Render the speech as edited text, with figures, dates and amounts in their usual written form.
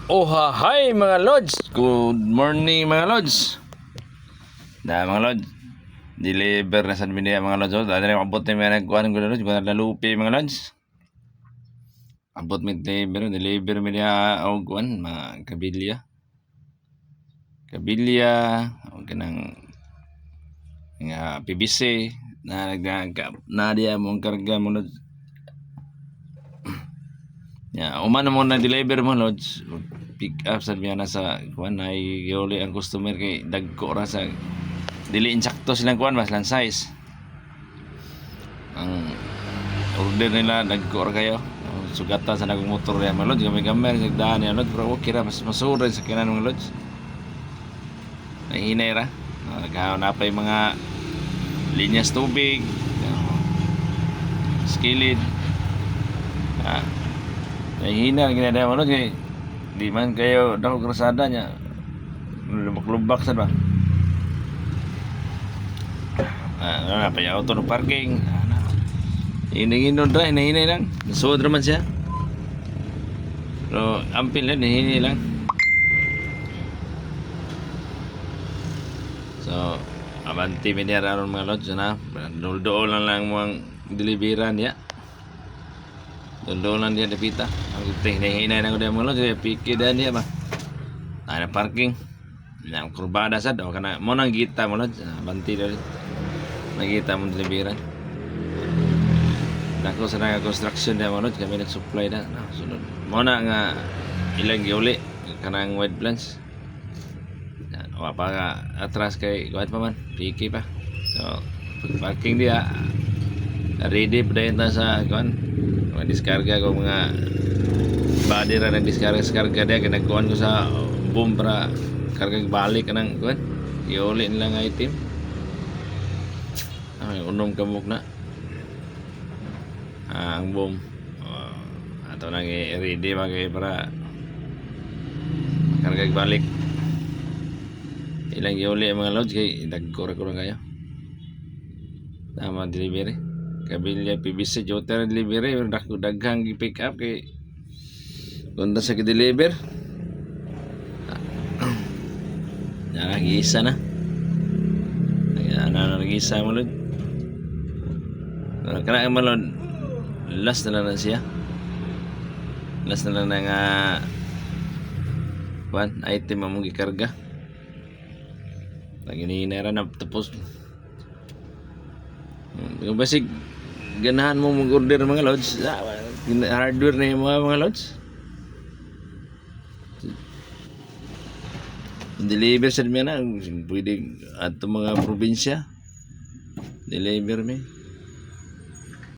Hi mga lods. Good morning mga lods. Mga lods, deliver na sa Mindanao mga lods. Dahil na abot na may nagkuhan ng lods, kung nalupi mga lods. Abot may deliver may niya og kuan mga kabilya. Kabilya o kanang nga PVC na na dia mong karga mga lods. Umano mo na deliver mga lods. Pick up sa na sa kuan ay yoli ang customer kay dagko ra sa dili insakto silang kuan mas lang size ang order nila dagko ra kayo sugatan sa nagong motor ya malod gamay sa daan ya lod pero okay ra mas masura sa kinan mga lods nahinay ra naghanapay mga linyas tubig skilid nahihina rin ginadaya mga lods kay di man kayo dako krasada nya lubak-lubak sa ba auto no parking hinihinon ra hinihinay lang nasuod raman siya pero ampil lang hinihinay lang so abanti media raron mga lods na dool lang mga deliveran ya dool lang dia dapita ang hinihinay lang dia mga lods piki dan dia ba na parking yang kurbada sad o kana mo nang gita mo lods abanti dali nakita mo deliveran dako sa construction na mo lods kami nag-supply na sunod mo na nga ilang giuli kanang wide plans o pa nga atras kay guhat pa man piki pa so parking dia ready pa dayon ta sa kuan diskarga ko mga body ra nag-diskarga dia kay nagkuhan ko sa boom para karga balik kanang kuan iuli nila nga item unom kamuk na ang boom ato nang ready magay para karga balik ilang iuli mga lods kay dagko ra kayo tama delivery kabilya PVC joter delivery daghang gi-pick up kay kung sa gi-deliver nag-iisa na nag-iisa mo lod kana malod last na lang siya last na lang nga item mo gikarga lagi ni nera na tapos basig ganahan mo mag-order mga lods hardware na yung mga lods deliver sa na pwede ato mga probinsya deliver me